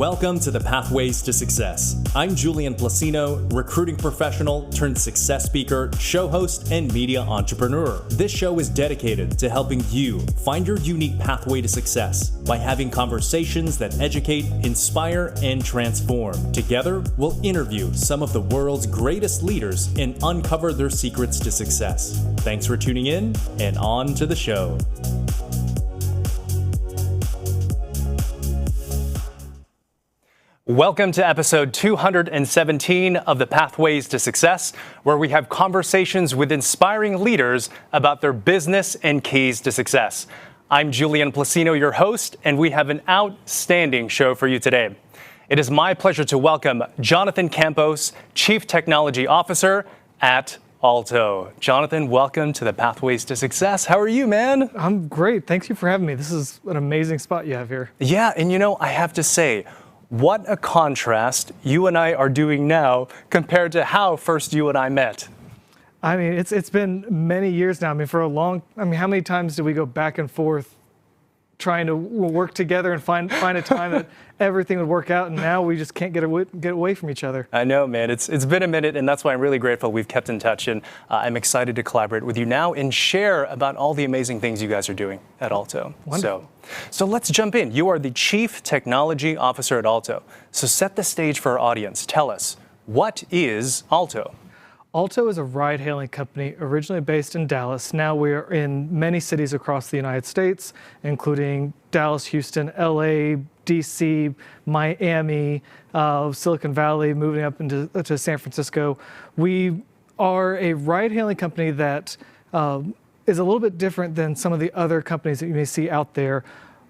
Welcome to the Pathways to Success. I'm Julian Placino, recruiting professional turned success speaker, show host, and media entrepreneur. This show is dedicated to helping you find your unique pathway to success by having conversations that educate, inspire, and transform. Together, we'll interview some of the world's greatest leaders and uncover their secrets to success. Thanks for tuning in, and on to the show. Welcome to episode 217 of the Pathways to Success, where we have conversations with inspiring leaders about their business and keys to success. I'm Julian Placino, your host, and we have an outstanding show for you today. It is my pleasure to welcome Jonathan Campos, Chief Technology Officer at Alto. Jonathan, welcome to the Pathways to Success. How are you, man? I'm great. Thank you for having me. This is an amazing spot you have here. Yeah, and I have to say, what a contrast you and I are doing now compared to how first you and I met. I mean, it's been many years now. How many times did we go back and forth trying to work together and find a time that everything would work out, and now we just can't get away from each other. I know, man. It's been a minute, and that's why I'm really grateful we've kept in touch, and I'm excited to collaborate with you now and share about all the amazing things you guys are doing at Alto. Wonderful. So let's jump in. You are the Chief Technology Officer at Alto. So set the stage for our audience. Tell us, what is Alto? Alto is a ride-hailing company originally based in Dallas. Now we're in many cities across the United States, including Dallas, Houston, LA, DC, Miami, Silicon Valley, moving up to San Francisco. We are a ride-hailing company that is a little bit different than some of the other companies that you may see out there.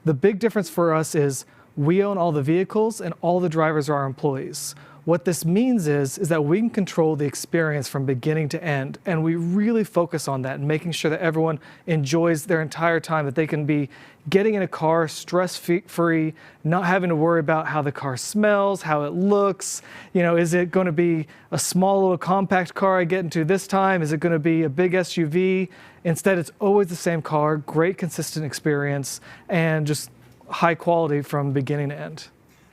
The big difference for us is we own all the vehicles and all the drivers are our employees. what this means is that we can control the experience from beginning to end, and we really focus on that and making sure that everyone enjoys their entire time, that they can be getting in a car stress-free, not having to worry about how the car smells, how it looks. Is it going to be a small little compact car I get into this time? Is it going to be a big SUV? Instead, it's always the same car, great consistent experience, and just high quality from beginning to end.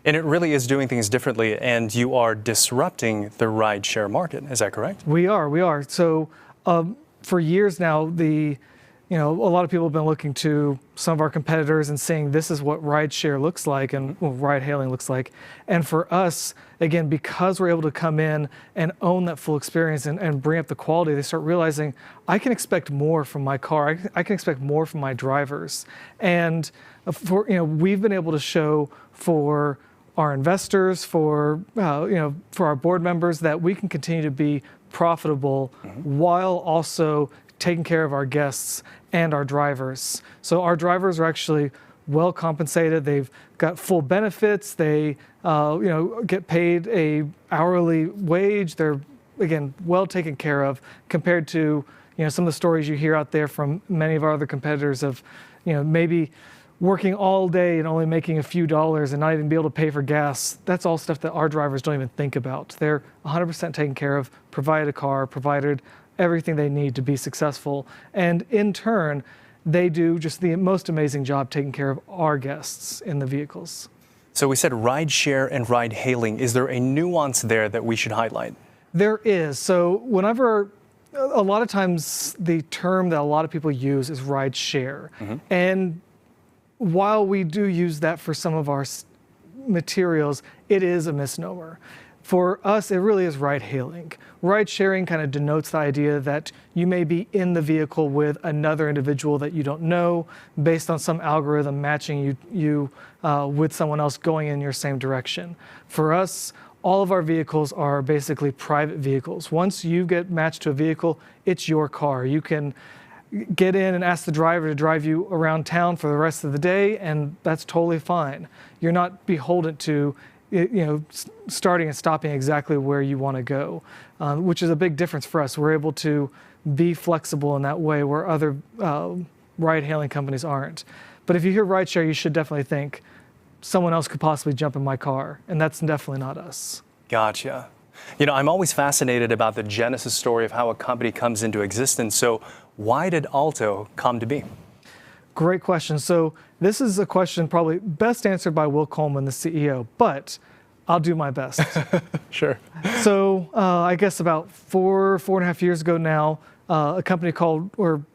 And it really is doing things differently, and you are disrupting the rideshare market. Is that correct? We are. So for years now, a lot of people have been looking to some of our competitors and saying this is what rideshare looks like and ride hailing looks like. And for us, again, because we're able to come in and own that full experience and bring up the quality, they start realizing I can expect more from my car. I can expect more from my drivers. And we've been able to show for our investors, for our board members, that we can continue to be profitable while also taking care of our guests and our drivers. So our drivers are actually well compensated. They've got full benefits. They get paid a hourly wage. They're, again, well taken care of compared to some of the stories you hear out there from many of our other competitors of maybe working all day and only making a few dollars and not even be able to pay for gas. That's all stuff that our drivers don't even think about. They're 100% taken care of, provided a car, provided everything they need to be successful. And in turn, they do just the most amazing job taking care of our guests in the vehicles. So we said rideshare and ride hailing. Is there a nuance there that we should highlight? There is. So a lot of times the term that a lot of people use is rideshare. And while we do use that for some of our materials, it is a misnomer. For us, it really is ride hailing. Ride sharing kind of denotes the idea that you may be in the vehicle with another individual that you don't know based on some algorithm matching you with someone else going in your same direction. For us, all of our vehicles are basically private vehicles. Once you get matched to a vehicle, it's your car. You can get in and ask the driver to drive you around town for the rest of the day, and that's totally fine. You're not beholden to starting and stopping exactly where you want to go, which is a big difference for us. We're able to be flexible in that way where other ride-hailing companies aren't. But if you hear rideshare, you should definitely think someone else could possibly jump in my car, and that's definitely not us. Gotcha. I'm always fascinated about the genesis story of how a company comes into existence. So why did Alto come to be? Great question. So this is a question probably best answered by Will Coleman, the CEO, but I'll do my best. Sure. So I guess about 4.5 years ago now, an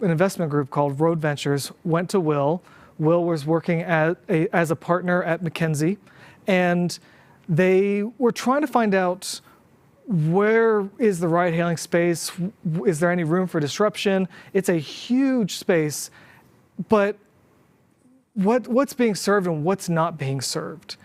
investment group called Road Ventures went to Will. Will was working as a partner at McKinsey, and they were trying to find out where is the ride-hailing space? Is there any room for disruption? It's a huge space, but what's being served and what's not being served?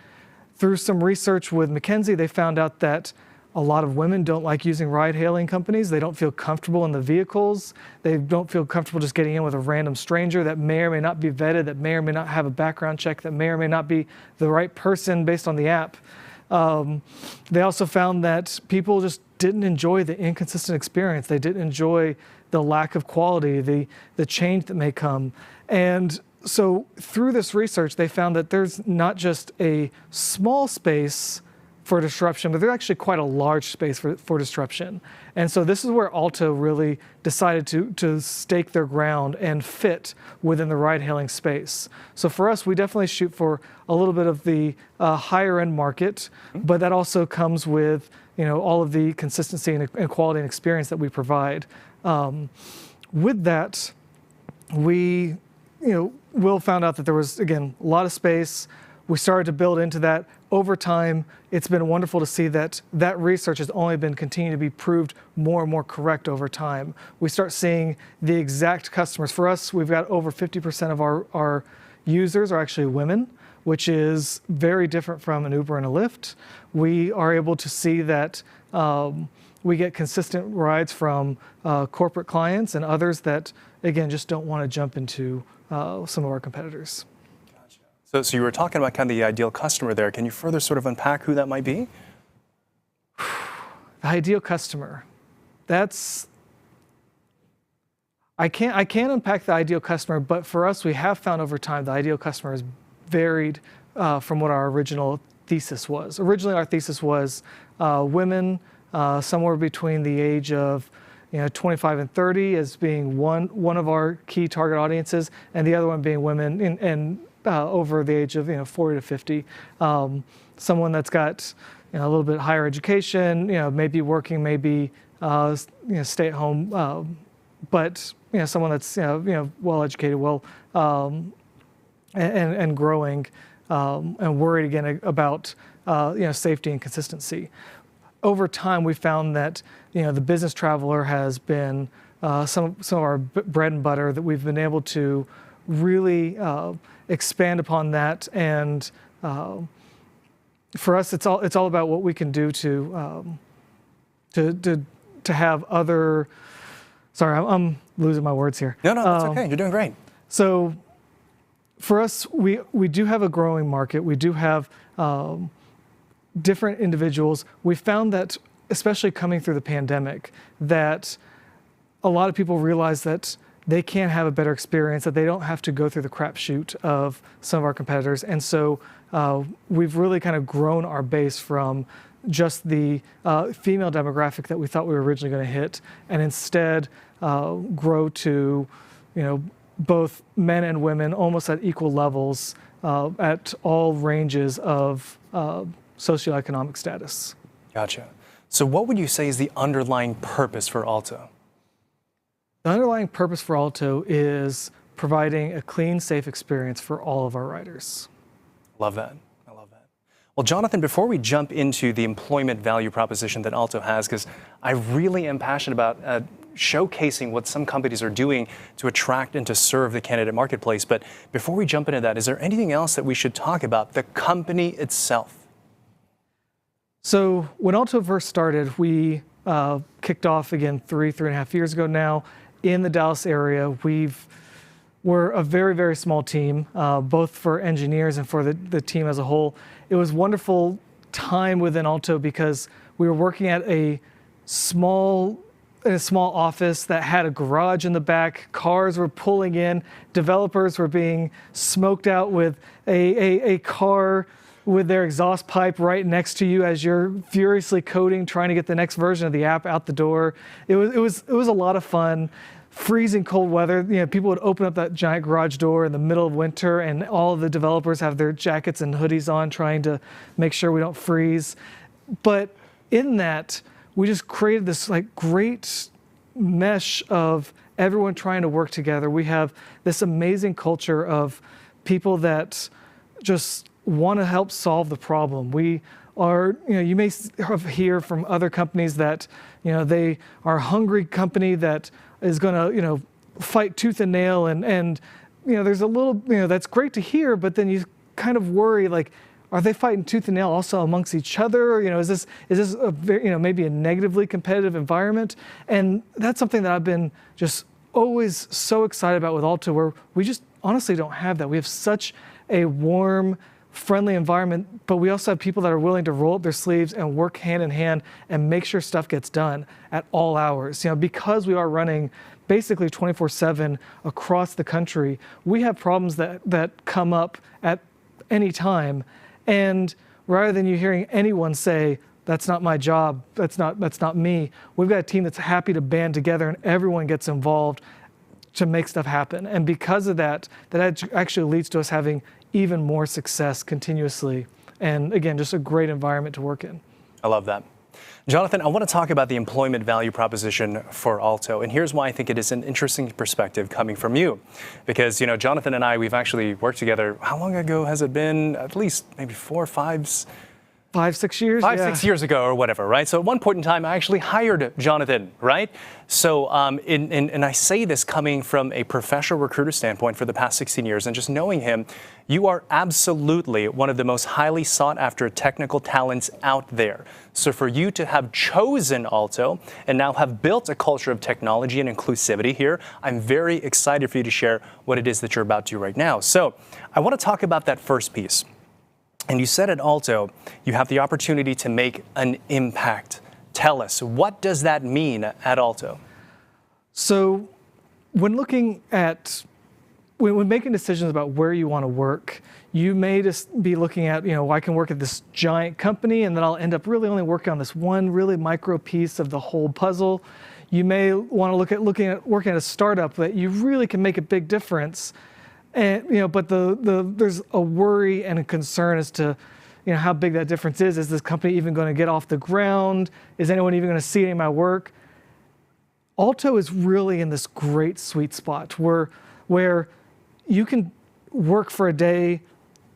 Through some research with McKinsey, they found out that a lot of women don't like using ride-hailing companies. They don't feel comfortable in the vehicles. They don't feel comfortable just getting in with a random stranger that may or may not be vetted, that may or may not have a background check, that may or may not be the right person based on the app. They also found that people just didn't enjoy the inconsistent experience. They didn't enjoy the lack of quality, the change that may come. And so through this research, they found that there's not just a small space for disruption, but there's actually quite a large space for disruption. And so this is where Alto really decided to stake their ground and fit within the ride-hailing space. So for us, we definitely shoot for a little bit of the higher end market, but that also comes with all of the consistency and quality and experience that we provide. With that, Will found out that there was, again, a lot of space. We started to build into that. Over time, it's been wonderful to see that research has only been continuing to be proved more and more correct over time. We start seeing the exact customers. For us, we've got over 50% of our users are actually women, which is very different from an Uber and a Lyft. We are able to see that we get consistent rides from corporate clients and others that, again, just don't want to jump into some of our competitors. So you were talking about kind of the ideal customer there. Can you further sort of unpack who that might be? the ideal customer. I can't unpack the ideal customer, but for us, we have found over time the ideal customer has varied from what our original thesis was. Originally, our thesis was women somewhere between the age of 25 and 30 as being one of our key target audiences, and the other one being women and over the age of 40 to 50. Someone that's got a little bit higher education, maybe working, maybe stay at home, but someone that's well educated, and growing, and worried again about safety and consistency. Over time, we found that the business traveler has been some of our bread and butter, that we've been able to really expand upon that, and for us, it's all about what we can do to have other. Sorry, I'm losing my words here. No, that's okay. You're doing great. So, for us, we do have a growing market. We do have different individuals. We found that, especially coming through the pandemic, that a lot of people realize that they can have a better experience, that they don't have to go through the crapshoot of some of our competitors. And so we've really kind of grown our base from just the female demographic that we thought we were originally going to hit, and instead grow to, both men and women almost at equal levels at all ranges of socioeconomic status. Gotcha. So what would you say is the underlying purpose for Alto? The underlying purpose for Alto is providing a clean, safe experience for all of our riders. Love that. I love that. Well, Jonathan, before we jump into the employment value proposition that Alto has, because I really am passionate about showcasing what some companies are doing to attract and to serve the candidate marketplace. But before we jump into that, is there anything else that we should talk about, the company itself? So when Alto first started, we kicked off again three and a half years ago now in the Dallas area. We're a very, very small team, both for engineers and for the team as a whole. It was a wonderful time within Alto because we were working at a small office that had a garage in the back. Cars were pulling in. Developers were being smoked out with a car with their exhaust pipe right next to you as you're furiously coding, trying to get the next version of the app out the door. It was a lot of fun. Freezing cold weather, people would open up that giant garage door in the middle of winter, and all of the developers have their jackets and hoodies on, trying to make sure we don't freeze. But in that, we just created this great mesh of everyone trying to work together. We have this amazing culture of people that just want to help solve the problem. We are, you may hear from other companies that, they are a hungry company that is going to, fight tooth and nail, and there's a little, that's great to hear, but then you kind of worry, are they fighting tooth and nail also amongst each other? Is this a very, maybe a negatively competitive environment? And that's something that I've been just always so excited about with Alto, where we just honestly don't have that. We have such a warm, friendly environment, but we also have people that are willing to roll up their sleeves and work hand in hand and make sure stuff gets done at all hours. Because we are running basically 24/7 across the country, we have problems that come up at any time. And rather than you hearing anyone say, that's not my job, that's not me, we've got a team that's happy to band together and everyone gets involved to make stuff happen. And because of that actually leads to us having even more success continuously. And again, just a great environment to work in. I love that. Jonathan, I want to talk about the employment value proposition for Alto. And here's why I think it is an interesting perspective coming from you. Because, Jonathan and I, we've actually worked together. How long ago has it been? At least maybe 4 or 5 6 years? 6 years ago or whatever, right? So at one point in time, I actually hired Jonathan, right? So, and I say this coming from a professional recruiter standpoint for the past 16 years, and just knowing him, you are absolutely one of the most highly sought after technical talents out there. So for you to have chosen Alto and now have built a culture of technology and inclusivity here, I'm very excited for you to share what it is that you're about to do right now. So I want to talk about that first piece. And you said at Alto, you have the opportunity to make an impact Tell us, what does that mean at Alto? So when looking at, when making decisions about where you want to work, you may just be looking at, I can work at this giant company and then I'll end up really only working on this one really micro piece of the whole puzzle. You may want to look at working at a startup that you really can make a big difference. And, but there's a worry and a concern as to, how big that difference is. Is this company even going to get off the ground? Is anyone even going to see any of my work? Alto is really in this great sweet spot where you can work for a day,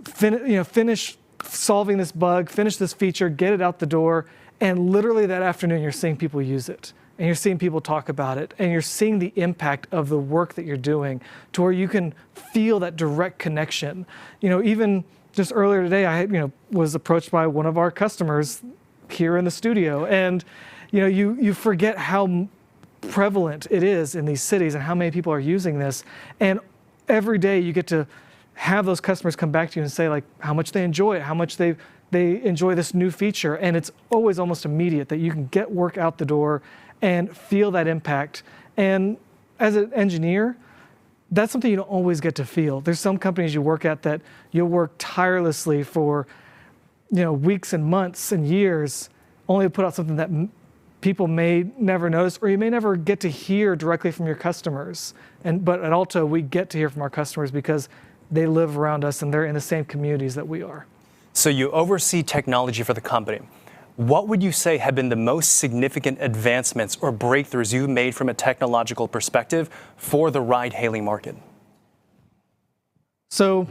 finish solving this bug, finish this feature, get it out the door, and literally that afternoon you're seeing people use it, and you're seeing people talk about it, and you're seeing the impact of the work that you're doing to where you can feel that direct connection. Even just earlier today, I was approached by one of our customers here in the studio, and you forget how prevalent it is in these cities and how many people are using this, and every day you get to have those customers come back to you and say how much they enjoy it, how much they enjoy this new feature, and it's always almost immediate that you can get work out the door and feel that impact. And as an engineer, that's something you don't always get to feel. There's some companies you work at that you'll work tirelessly for weeks and months and years only to put out something that people may never notice, or you may never get to hear directly from your customers. But at Alto, we get to hear from our customers because they live around us and they're in the same communities that we are. So you oversee technology for the company. What would you say have been the most significant advancements or breakthroughs you've made from a technological perspective for the ride-hailing market? So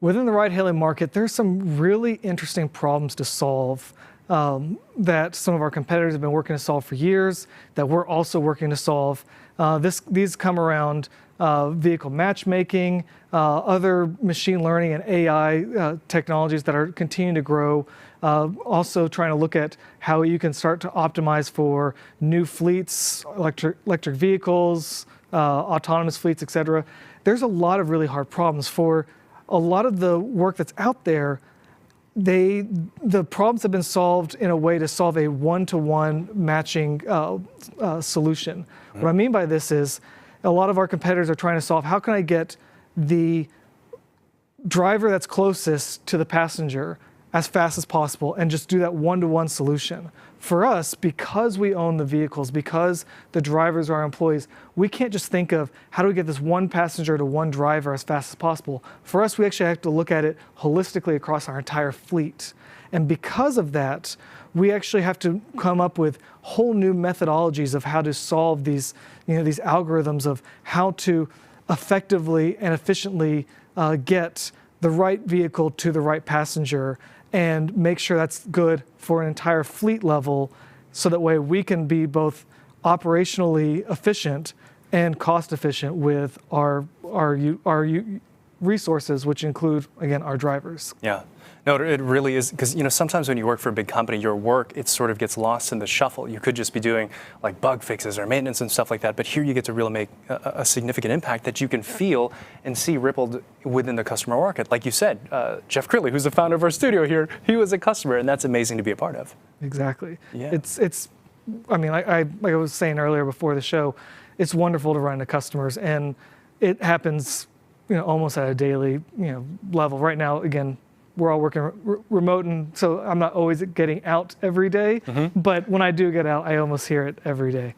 within the ride-hailing market, there's some really interesting problems to solve that some of our competitors have been working to solve for years, that we're also working to solve. These come around vehicle matchmaking, other machine learning and AI technologies that are continuing to grow. Also trying to look at how you can start to optimize for new fleets, electric vehicles, autonomous fleets, et cetera. There's a lot of really hard problems. For a lot of the work that's out there, the problems have been solved in a way to solve a one-to-one matching solution. Mm-hmm. What I mean by this is a lot of our competitors are trying to solve, how can I get the driver that's closest to the passenger as fast as possible and just do that one-to-one solution. For us, because we own the vehicles, because the drivers are our employees, we can't just think of how do we get this one passenger to one driver as fast as possible. For us, we actually have to look at it holistically across our entire fleet. And because of that, we actually have to come up with whole new methodologies of how to solve these algorithms of how to effectively and efficiently get the right vehicle to the right passenger and make sure that's good for an entire fleet level, so that way we can be both operationally efficient and cost efficient with our resources, which include, again, our drivers. Yeah. No, it really is, because sometimes when you work for a big company, your work, it sort of gets lost in the shuffle. You could just be doing like bug fixes or maintenance and stuff like that, but here you get to really make a significant impact that you can feel and see rippled within the customer market. Like you said, Jeff Crittley, who's the founder of our studio here, he was a customer, and that's amazing to be a part of. Exactly. Yeah. It's I mean, like I was saying earlier before the show, it's wonderful to run into customers, and it happens almost at a daily level. Right now, again, we're all working remote, and so I'm not always getting out every day, mm-hmm. but when I do get out, I almost hear it every day.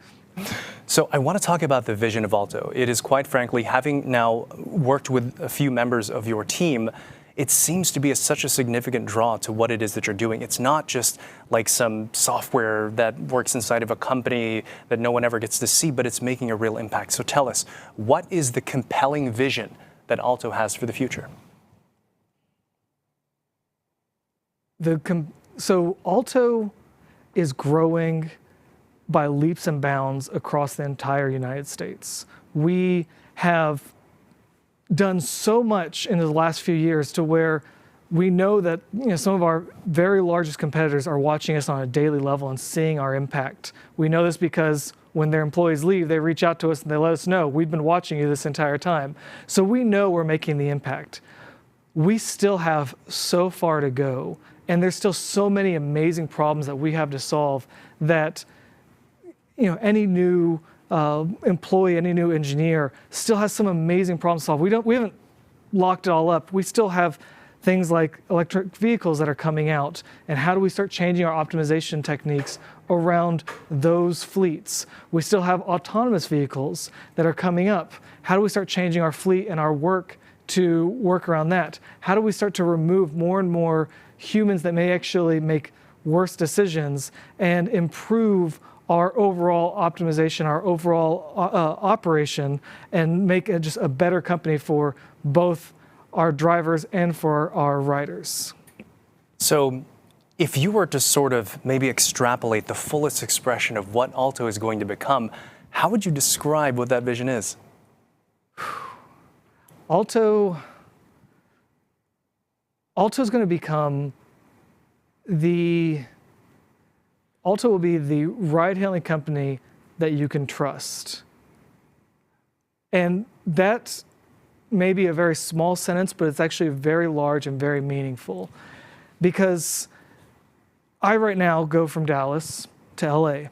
So I want to talk about the vision of Alto. It is, quite frankly, having now worked with a few members of your team, it seems to be such a significant draw to what it is that you're doing. It's not just like some software that works inside of a company that no one ever gets to see, but it's making a real impact. So tell us, what is the compelling vision that Alto has for the future? So Alto is growing by leaps and bounds across the entire United States. We have done so much in the last few years to where we know that some of our very largest competitors are watching us on a daily level and seeing our impact. We know this because when their employees leave, they reach out to us and they let us know, we've been watching you this entire time. So we know we're making the impact. We still have so far to go. And there's still so many amazing problems that we have to solve that, any new employee, any new engineer still has some amazing problems to solve. We haven't locked it all up. We still have things like electric vehicles that are coming out, and how do we start changing our optimization techniques around those fleets? We still have autonomous vehicles that are coming up. How do we start changing our fleet and our work to work around that? How do we start to remove more and more humans that may actually make worse decisions and improve our overall optimization, our overall operation, and make it just a better company for both our drivers and for our riders? So if you were to sort of maybe extrapolate the fullest expression of what Alto is going to become, how would you describe what that vision is? Alto's going to become Alto will be the ride-hailing company that you can trust. And that may be a very small sentence, but it's actually very large and very meaningful. Because I right now go from Dallas to LA.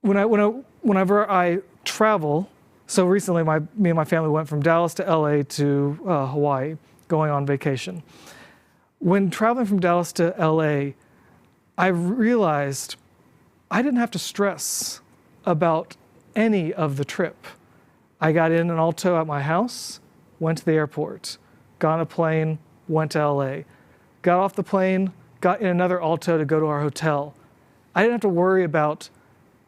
Whenever I travel, so recently me and my family went from Dallas to LA to Hawaii, going on vacation. When traveling from Dallas to LA, I realized I didn't have to stress about any of the trip. I got in an Alto at my house, went to the airport, got on a plane, went to LA, got off the plane, got in another Alto to go to our hotel. I didn't have to worry about,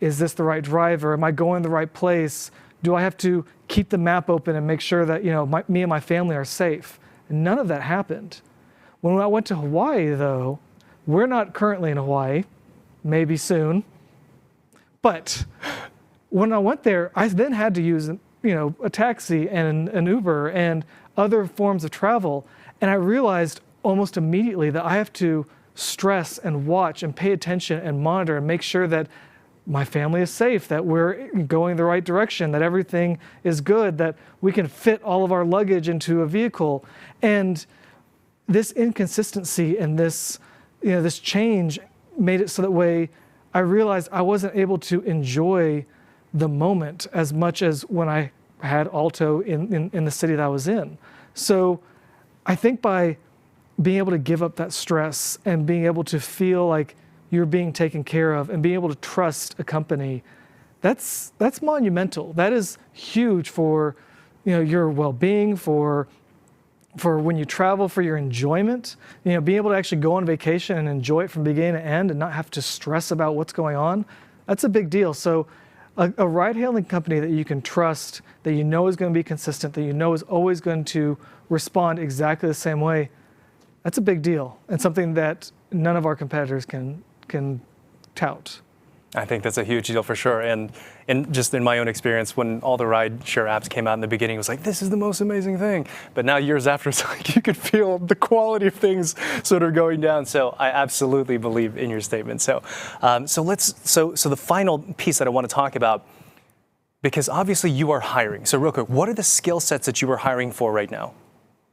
is this the right driver? Am I going the right place? Do I have to keep the map open and make sure that me and my family are safe? And none of that happened. When I went to Hawaii, though, we're not currently in Hawaii, maybe soon, but when I went there, I then had to use, a taxi and an Uber and other forms of travel. And I realized almost immediately that I have to stress and watch and pay attention and monitor and make sure that my family is safe, that we're going the right direction, that everything is good, that we can fit all of our luggage into a vehicle. And this inconsistency and this change made it so that way I realized I wasn't able to enjoy the moment as much as when I had Alto in the city that I was in. So I think by being able to give up that stress and being able to feel like you're being taken care of and being able to trust a company, that's monumental. That is huge for your well-being, for when you travel, for your enjoyment. Being able to actually go on vacation and enjoy it from beginning to end and not have to stress about what's going on, that's a big deal. So a ride-hailing company that you can trust, that you know is going to be consistent, that you know is always going to respond exactly the same way, that's a big deal and something that none of our competitors can tout. I think that's a huge deal for sure. And just in my own experience, when all the rideshare apps came out in the beginning, it was like, this is the most amazing thing. But now years after, it's like you could feel the quality of things sort of going down. So I absolutely believe in your statement. So the final piece that I want to talk about, because obviously you are hiring. So real quick, what are the skill sets that you are hiring for right now?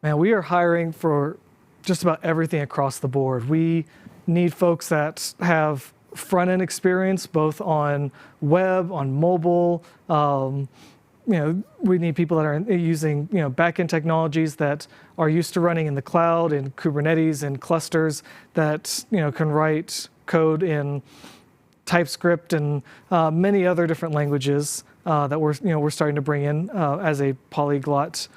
Man, we are hiring for just about everything across the board. We need folks that have front-end experience, both on web, on mobile. We need people that are using back-end technologies that are used to running in the cloud, in Kubernetes, and clusters that can write code in TypeScript and many other different languages that we're starting to bring in as a polyglot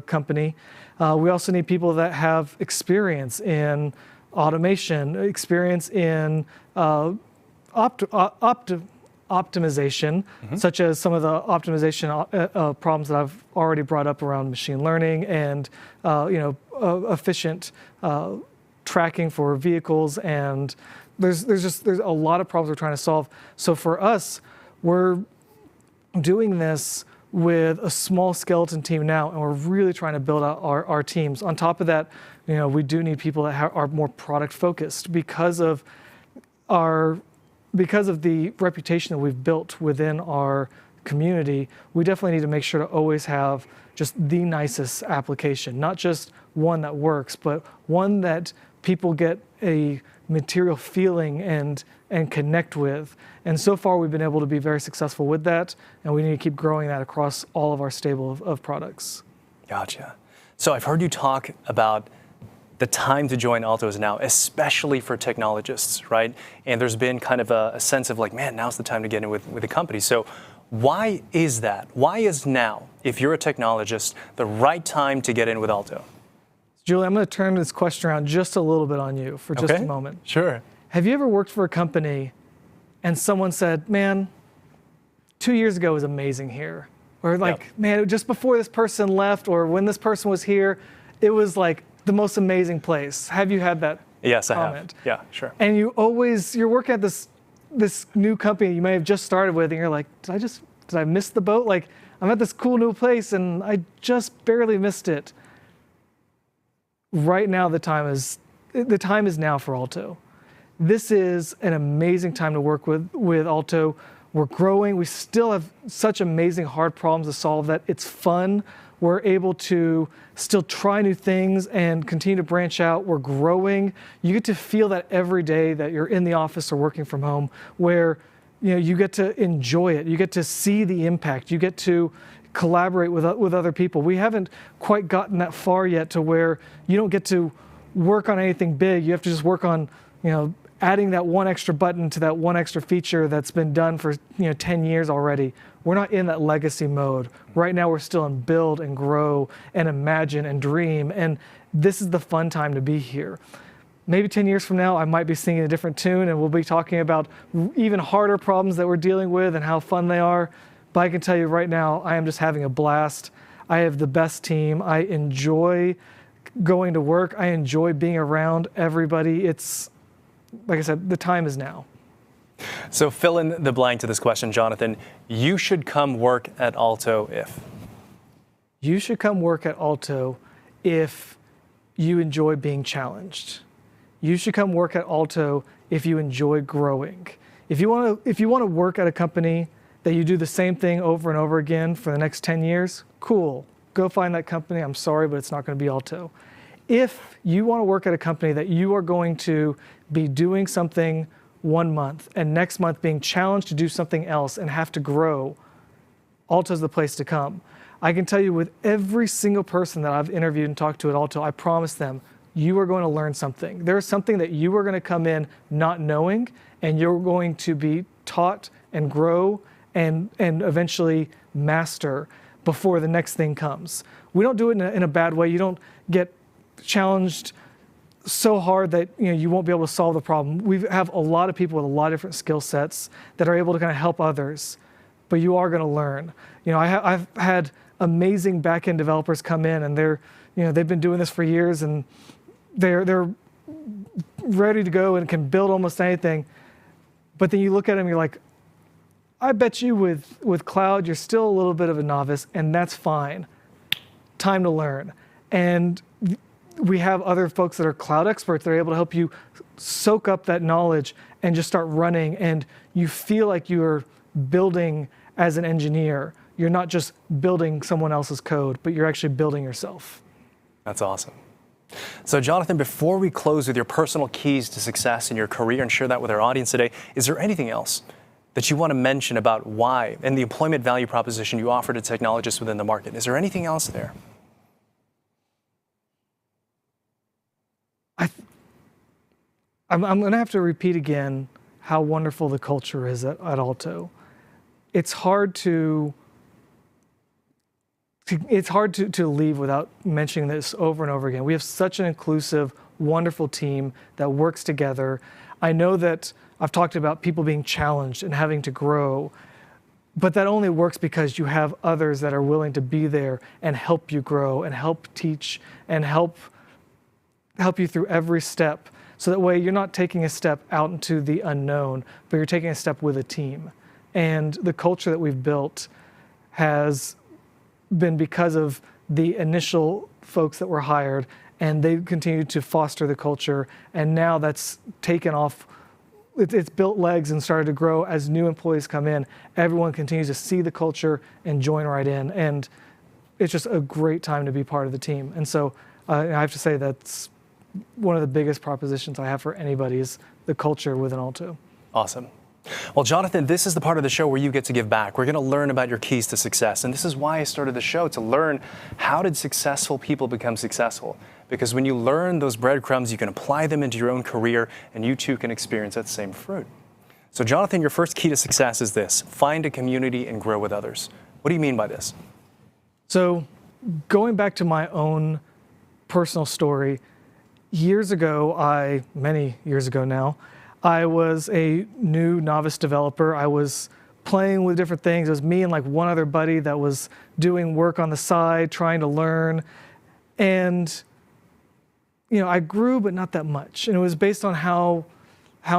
company. We also need people that have experience in automation, experience in optimization, such as some of the optimization problems that I've already brought up around machine learning and efficient tracking for vehicles. And there's a lot of problems we're trying to solve. So for us, we're doing this with a small skeleton team now, and we're really trying to build out our teams. On top of that, we do need people that are more product focused because of the reputation that we've built within our community, we definitely need to make sure to always have just the nicest application, not just one that works, but one that people get a material feeling and connect with. And so far, we've been able to be very successful with that, and we need to keep growing that across all of our stable of products. Gotcha. So I've heard you talk about the time to join Alto is now, especially for technologists, right? And there's been kind of a sense of like, man, now's the time to get in with the company. So why is that? Why is now, if you're a technologist, the right time to get in with Alto? Julie, I'm going to turn this question around just a little bit on you for just a moment. Sure. Have you ever worked for a company and someone said, man, 2 years ago was amazing here? Or like, man, just before this person left or when this person was here, it was like the most amazing place. Have you had that Yes, comment? I have. Yeah, sure. And you're working at this new company you may have just started with, and you're like, did I miss the boat? Like, I'm at this cool new place and I just barely missed it. Right now, the time is now for Alto. This is an amazing time to work with Alto. We're growing. We still have such amazing hard problems to solve that it's fun. We're able to still try new things and continue to branch out. We're growing. You get to feel that every day that you're in the office or working from home, where you get to enjoy it. You get to see the impact. You get to collaborate with other people. We haven't quite gotten that far yet to where you don't get to work on anything big. You have to just work on, adding that one extra button to that one extra feature that's been done for 10 years already. We're not in that legacy mode. Right now we're still in build and grow and imagine and dream, and this is the fun time to be here. Maybe 10 years from now I might be singing a different tune and we'll be talking about even harder problems that we're dealing with and how fun they are. But I can tell you right now, I am just having a blast. I have the best team. I enjoy going to work. I enjoy being around everybody. It's, like I said, the time is now. So fill in the blank to this question, Jonathan. You should come work at Alto if? You should come work at Alto if you enjoy being challenged. You should come work at Alto if you enjoy growing. If you want to work at a company that you do the same thing over and over again for the next 10 years, cool. Go find that company. I'm sorry, but it's not going to be Alto. If you want to work at a company that you are going to be doing something 1 month and next month being challenged to do something else and have to grow, Alto's the place to come. I can tell you with every single person that I've interviewed and talked to at Alto, I promise them, you are going to learn something. There's something that you are going to come in not knowing, and you're going to be taught and grow and eventually master before the next thing comes. We don't do it in a bad way. You don't get challenged so hard that you won't be able to solve the problem. We have a lot of people with a lot of different skill sets that are able to kind of help others, but you are going to learn. I've had amazing back-end developers come in, and they've been doing this for years, and they're ready to go and can build almost anything. But then you look at them, you're like, I bet you with cloud, you're still a little bit of a novice, and that's fine. Time to learn. And we have other folks that are cloud experts that are able to help you soak up that knowledge and just start running, and you feel like you're building as an engineer. You're not just building someone else's code, but you're actually building yourself. That's awesome. So Jonathan, before we close with your personal keys to success in your career and share that with our audience today, is there anything else that you want to mention about why and the employment value proposition you offer to technologists within the market? Is there anything else there? I'm going to have to repeat again how wonderful the culture is at Alto. It's hard to leave without mentioning this over and over again. We have such an inclusive, wonderful team that works together. I know that I've talked about people being challenged and having to grow, but that only works because you have others that are willing to be there and help you grow and help teach and help you through every step. So that way you're not taking a step out into the unknown, but you're taking a step with a team. And the culture that we've built has been because of the initial folks that were hired, and they continue to foster the culture. And now that's taken off it's built legs and started to grow as new employees come in. Everyone continues to see the culture and join right in. And it's just a great time to be part of the team. And so I have to say that's one of the biggest propositions I have for anybody is the culture within Alto. Awesome. Well, Jonathan, this is the part of the show where you get to give back. We're going to learn about your keys to success. And this is why I started the show, to learn how did successful people become successful. Because when you learn those breadcrumbs, you can apply them into your own career, and you too can experience that same fruit. So, Jonathan, your first key to success is this: find a community and grow with others. What do you mean by this? So, going back to my own personal story, years ago, many years ago now, I was a new novice developer. I was playing with different things. It was me and like one other buddy that was doing work on the side, trying to learn. And, you know, I grew, but not that much. And it was based on how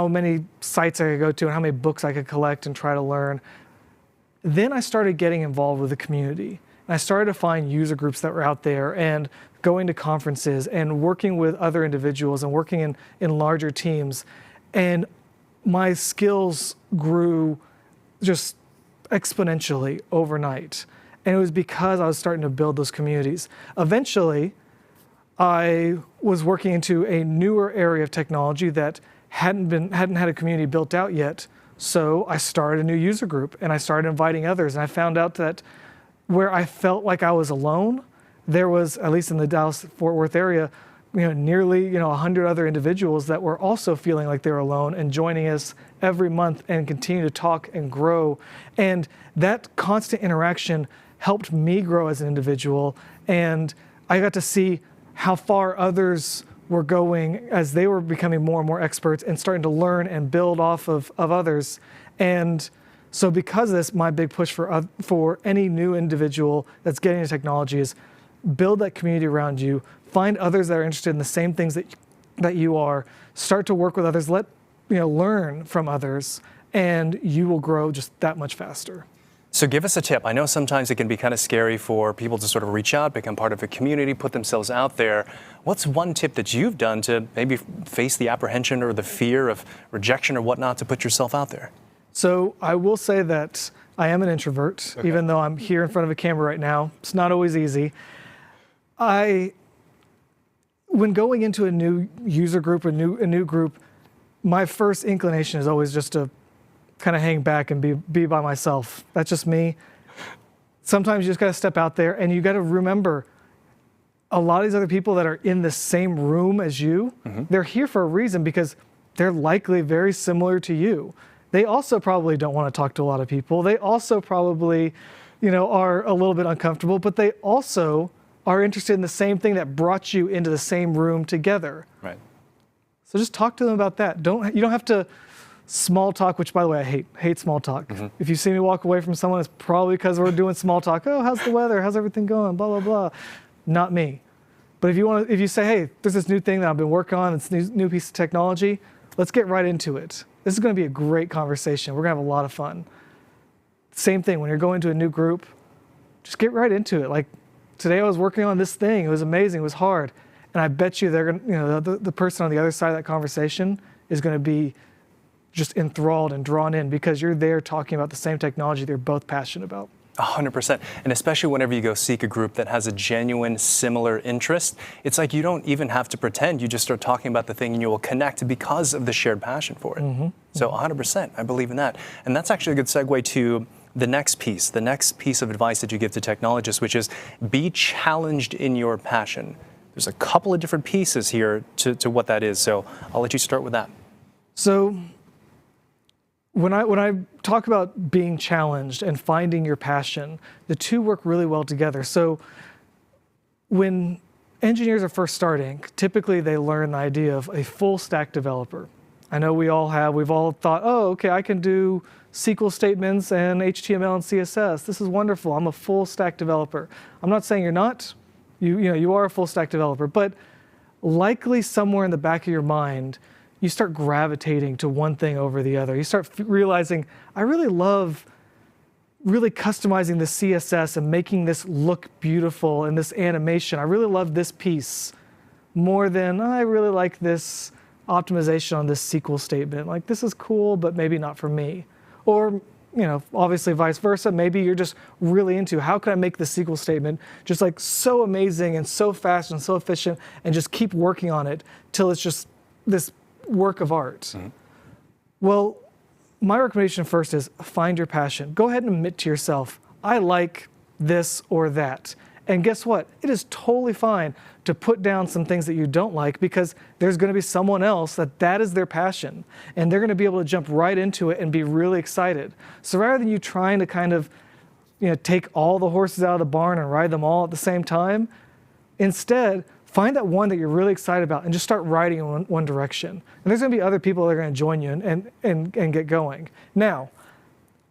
many sites I could go to and how many books I could collect and try to learn. Then I started getting involved with the community. And I started to find user groups that were out there and going to conferences and working with other individuals and working in larger teams. And my skills grew just exponentially overnight. And it was because I was starting to build those communities. Eventually, I was working into a newer area of technology that hadn't had a community built out yet. So I started a new user group and I started inviting others. And I found out that where I felt like I was alone, there was, at least in the Dallas-Fort Worth area, nearly 100 other individuals that were also feeling like they were alone and joining us every month and continue to talk and grow. And that constant interaction helped me grow as an individual. And I got to see how far others were going as they were becoming more and more experts and starting to learn and build off of others. And so because of this, my big push for any new individual that's getting into technology is build that community around you. Find others that are interested in the same things that you are. Start to work with others. Learn from others, and you will grow just that much faster. So give us a tip. I know sometimes it can be kind of scary for people to sort of reach out, become part of a community, put themselves out there. What's one tip that you've done to maybe face the apprehension or the fear of rejection or whatnot to put yourself out there? So I will say that I am an introvert, even though I'm here in front of a camera right now. It's not always easy. When going into a new user group, a new group, my first inclination is always just to kind of hang back and be by myself. That's just me. Sometimes you just got to step out there, and you got to remember a lot of these other people that are in the same room as you, they're here for a reason because they're likely very similar to you. They also probably don't want to talk to a lot of people. They also probably, are a little bit uncomfortable, but they also are interested in the same thing that brought you into the same room together. Right. So just talk to them about that. You don't have to small talk, which by the way, I hate small talk. If you see me walk away from someone, it's probably because we're doing small talk. Oh, how's the weather? How's everything going? Blah, blah, blah. Not me. But if you say, hey, there's this new thing that I've been working on, this new piece of technology, let's get right into it. This is going to be a great conversation. We're going to have a lot of fun. Same thing, when you're going to a new group, just get right into it. Like today I was working on this thing. It was amazing. It was hard. And I bet you they're going to, the person on the other side of that conversation is going to be just enthralled and drawn in because you're there talking about the same technology they're both passionate about. 100%. And especially whenever you go seek a group that has a genuine similar interest, it's like you don't even have to pretend. You just start talking about the thing and you will connect because of the shared passion for it. So 100%, I believe in that. And that's actually a good segue to the next piece of advice that you give to technologists, which is be challenged in your passion. There's a couple of different pieces here to what that is. So I'll let you start with that. So when I talk about being challenged and finding your passion, the two work really well together. So when engineers are first starting, typically they learn the idea of a full stack developer. I know we've all thought, oh, okay, I can do SQL statements and HTML and CSS. This is wonderful. I'm a full stack developer. I'm not saying you're not. You are a full stack developer, but likely somewhere in the back of your mind, you start gravitating to one thing over the other. You start realizing, I really love really customizing the CSS and making this look beautiful and this animation. I really love this piece more than I really like this optimization on this SQL statement. Like, this is cool, but maybe not for me. Or, obviously vice versa. Maybe you're just really into, how can I make the SQL statement just like so amazing and so fast and so efficient, and just keep working on it till it's just this work of art. Well, my recommendation first is find your passion. Go ahead and admit to yourself, I like this or that. And guess what? It is totally fine to put down some things that you don't like, because there's going to be someone else that is their passion, and they're going to be able to jump right into it and be really excited. So rather than you trying to kind of, take all the horses out of the barn and ride them all at the same time, instead, find that one that you're really excited about and just start riding in one direction. And there's going to be other people that are going to join you and get going. Now,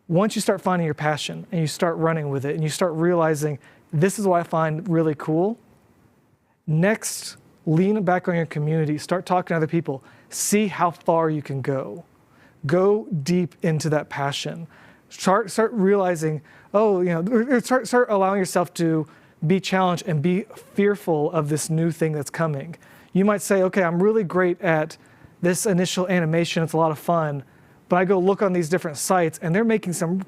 once you start finding your passion and you start running with it and you start realizing, this is what I find really cool, next, lean back on your community, start talking to other people, see how far you can go. Go deep into that passion. Start realizing, start allowing yourself to be challenged and be fearful of this new thing that's coming. You might say, okay, I'm really great at this initial animation, it's a lot of fun, but I go look on these different sites and they're making some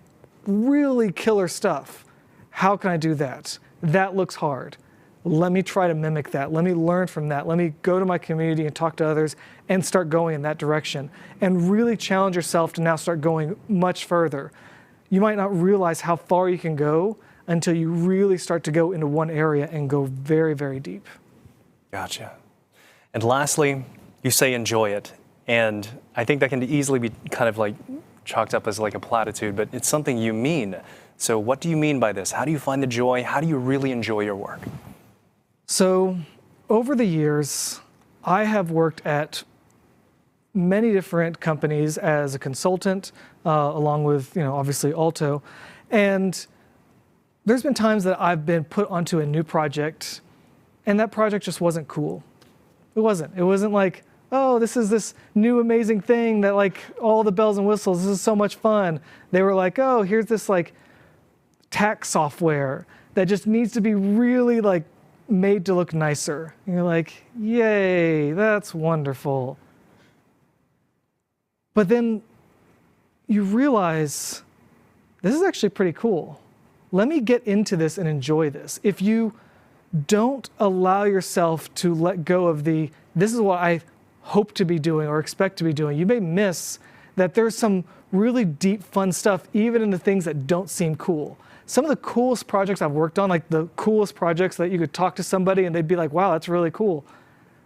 really killer stuff. How can I do that? That looks hard. Let me try to mimic that. Let me learn from that. Let me go to my community and talk to others and start going in that direction. And really challenge yourself to now start going much further. You might not realize how far you can go until you really start to go into one area and go very, very deep. Gotcha. And lastly, you say enjoy it. And I think that can easily be kind of like chalked up as like a platitude, but it's something you mean. So what do you mean by this? How do you find the joy? How do you really enjoy your work? So over the years, I have worked at many different companies as a consultant, along with, obviously Alto. And there's been times that I've been put onto a new project and that project just wasn't cool. It wasn't. It wasn't like, oh, this is this new amazing thing that like all the bells and whistles, this is so much fun. They were like, oh, here's this like tax software that just needs to be really like made to look nicer. And you're like, yay, that's wonderful. But then you realize this is actually pretty cool. Let me get into this and enjoy this. If you don't allow yourself to let go of this is what I hope to be doing or expect to be doing, you may miss that there's some really deep, fun stuff, even in the things that don't seem cool. Some of the coolest projects I've worked on, like the coolest projects that you could talk to somebody and they'd be like, wow, that's really cool,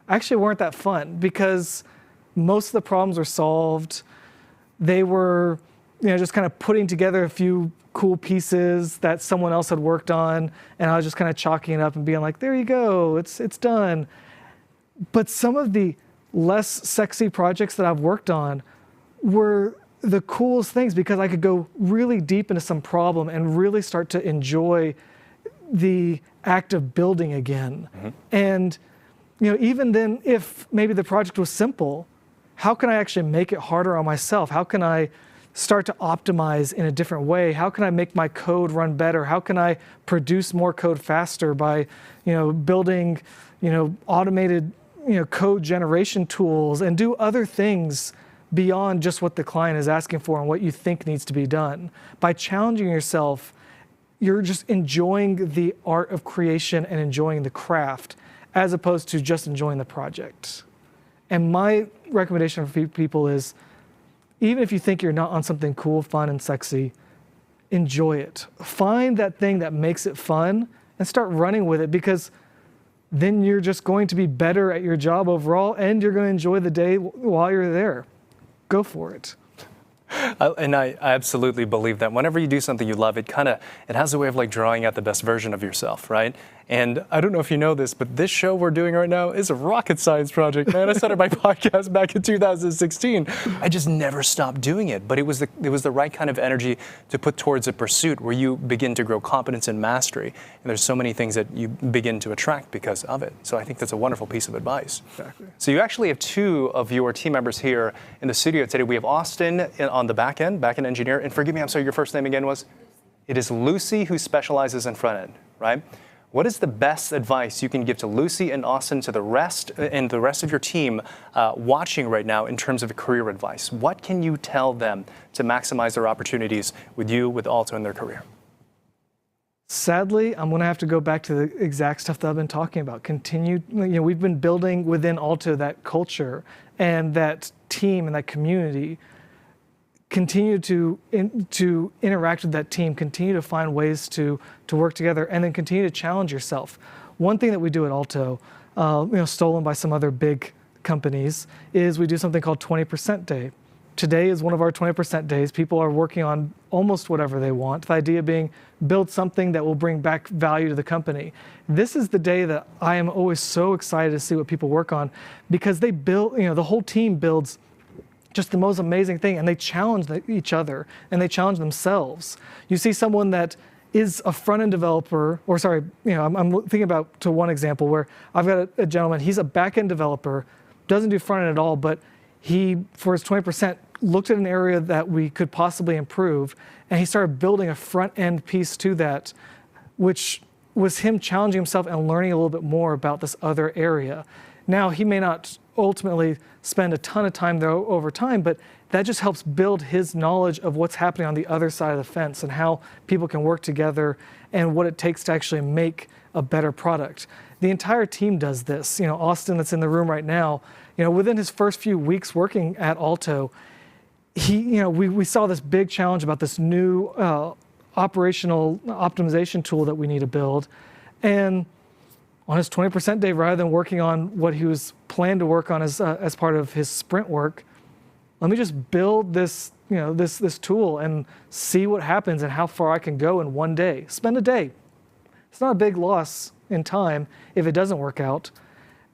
actually weren't that fun, because most of the problems were solved. They were, just kind of putting together a few cool pieces that someone else had worked on, and I was just kind of chalking it up and being like, there you go, it's done. But some of the less sexy projects that I've worked on were the coolest things, because I could go really deep into some problem and really start to enjoy the act of building again. Mm-hmm. And even then, if maybe the project was simple, how can I actually make it harder on myself? How can I start to optimize in a different way? How can I make my code run better? How can I produce more code faster by, building, automated, code generation tools and do other things beyond just what the client is asking for and what you think needs to be done? By challenging yourself, you're just enjoying the art of creation and enjoying the craft, as opposed to just enjoying the project. And my recommendation for people is, even if you think you're not on something cool, fun, and sexy, enjoy it. Find that thing that makes it fun and start running with it, because then you're just going to be better at your job overall, and you're going to enjoy the day while you're there. Go for it. And I absolutely believe that whenever you do something you love, it has a way of like drawing out the best version of yourself, right? And I don't know if you know this, but this show we're doing right now is a rocket science project, man. I started my podcast back in 2016. I just never stopped doing it, but it was the right kind of energy to put towards a pursuit where you begin to grow competence and mastery. And there's so many things that you begin to attract because of it. So I think that's a wonderful piece of advice. Exactly. So you actually have two of your team members here in the studio today. We have Austin on the back end engineer. And forgive me, I'm sorry, your first name again was? It is Lucy, who specializes in front end, right? what is the best advice you can give to Lucy and Austin, to the rest of your team watching right now in terms of career advice? What can you tell them to maximize their opportunities with you, with Alto in their career? Sadly, I'm going to have to go back to the exact stuff that I've been talking about. We've been building within Alto that culture and that team and that community. Continue to interact with that team, continue to find ways to work together, and then continue to challenge yourself. One thing that we do at Alto, stolen by some other big companies, is we do something called 20% Day. Today is one of our 20% days. People are working on almost whatever they want. The idea being build something that will bring back value to the company. This is the day that I am always so excited to see what people work on, because they build, the whole team builds just the most amazing thing, and they challenge each other and they challenge themselves. You see someone that is a front-end developer, I'm thinking about to one example where I've got a gentleman, he's a back-end developer, doesn't do front-end at all, but he, for his 20%, looked at an area that we could possibly improve, and he started building a front-end piece to that, which was him challenging himself and learning a little bit more about this other area. Now, he may not ultimately spend a ton of time there over time, but that just helps build his knowledge of what's happening on the other side of the fence and how people can work together and what it takes to actually make a better product. The entire team does this. Austin, that's in the room right now, within his first few weeks working at Alto, we saw this big challenge about this new operational optimization tool that we need to build. And on his 20% day, rather than working on what he was planned to work on as part of his sprint work, let me just build this tool and see what happens and how far I can go in one day. Spend a day. It's not a big loss in time if it doesn't work out.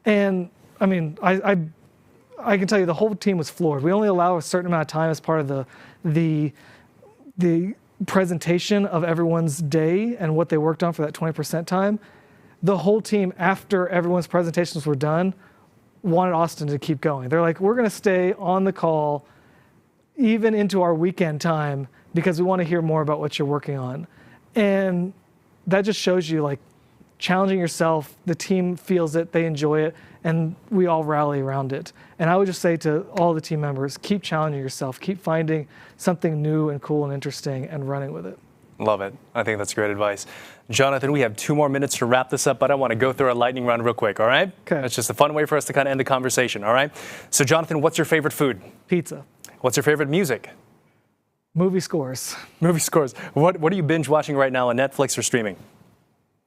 And I mean, I can tell you the whole team was floored. We only allow a certain amount of time as part of the presentation of everyone's day and what they worked on for that 20% time. The whole team, after everyone's presentations were done, wanted Austin to keep going. They're like, we're going to stay on the call even into our weekend time because we want to hear more about what you're working on. And that just shows you, like, challenging yourself, the team feels it, they enjoy it, and we all rally around it. And I would just say to all the team members, keep challenging yourself, keep finding something new and cool and interesting and running with it. Love it. I think that's great advice. Jonathan, we have 2 more minutes to wrap this up, but I want to go through our lightning round real quick, all right? Okay. It's just a fun way for us to kind of end the conversation, all right? So, Jonathan, what's your favorite food? Pizza. What's your favorite music? Movie scores. Movie scores. What are you binge watching right now on Netflix or streaming?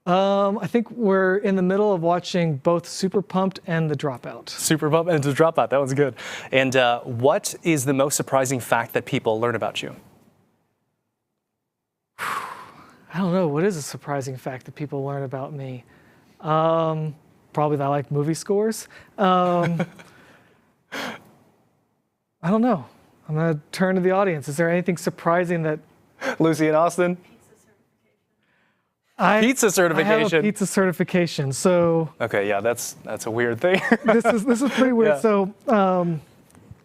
I think we're in the middle of watching both Super Pumped and The Dropout. Super Pumped and The Dropout. That one's good. And what is the most surprising fact that people learn about you? I don't know. What is a surprising fact that people learn about me? Probably that I like movie scores. I don't know. I'm going to turn to the audience. Is there anything surprising that... Lucy and Austin? Pizza certification. I have a pizza certification. So... Okay, yeah, that's a weird thing. this is pretty weird. Yeah. So a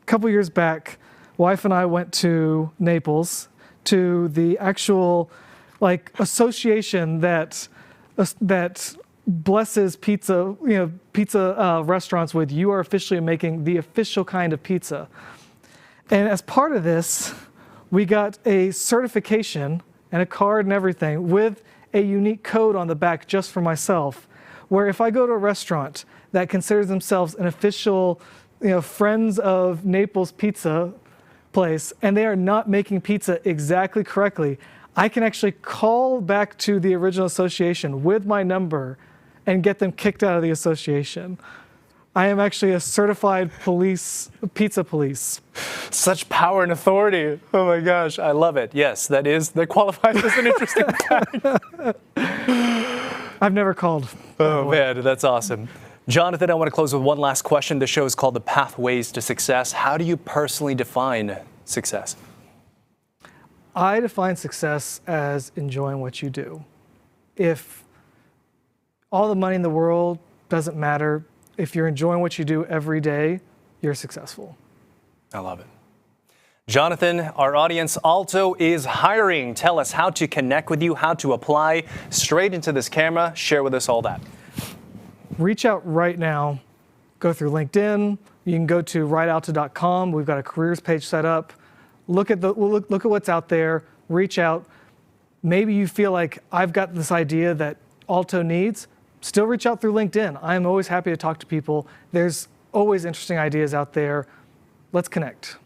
couple years back, wife and I went to Naples to the actual association that blesses pizza, pizza restaurants with, you are officially making the official kind of pizza. And as part of this, we got a certification and a card and everything with a unique code on the back just for myself, where if I go to a restaurant that considers themselves an official, Friends of Naples pizza place, and they are not making pizza exactly correctly, I can actually call back to the original association with my number and get them kicked out of the association. I am actually a certified pizza police. Such power and authority. Oh my gosh, I love it. Yes, that qualifies as an interesting fact. I've never called. Oh man, that's awesome. Jonathan, I want to close with one last question. The show is called The Pathways to Success. How do you personally define success? I define success as enjoying what you do. If all the money in the world doesn't matter, if you're enjoying what you do every day, you're successful. I love it. Jonathan, our audience, Alto is hiring. Tell us how to connect with you, how to apply. Straight into this camera, share with us all that. Reach out right now. Go through LinkedIn. You can go to ridealto.com. We've got a careers page set up. Look at what's out there. Reach out. Maybe you feel like I've got this idea that Alto needs. Still reach out through LinkedIn. I'm always happy to talk to people. There's always interesting ideas out there. Let's connect.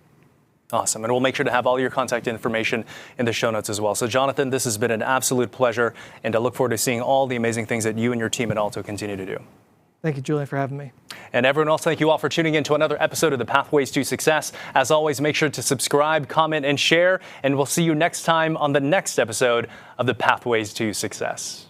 Awesome. And we'll make sure to have all your contact information in the show notes as well. So, Jonathan, this has been an absolute pleasure, and I look forward to seeing all the amazing things that you and your team at Alto continue to do. Thank you, Julian, for having me. And everyone else, thank you all for tuning in to another episode of the Pathways to Success. As always, make sure to subscribe, comment, and share, and we'll see you next time on the next episode of the Pathways to Success.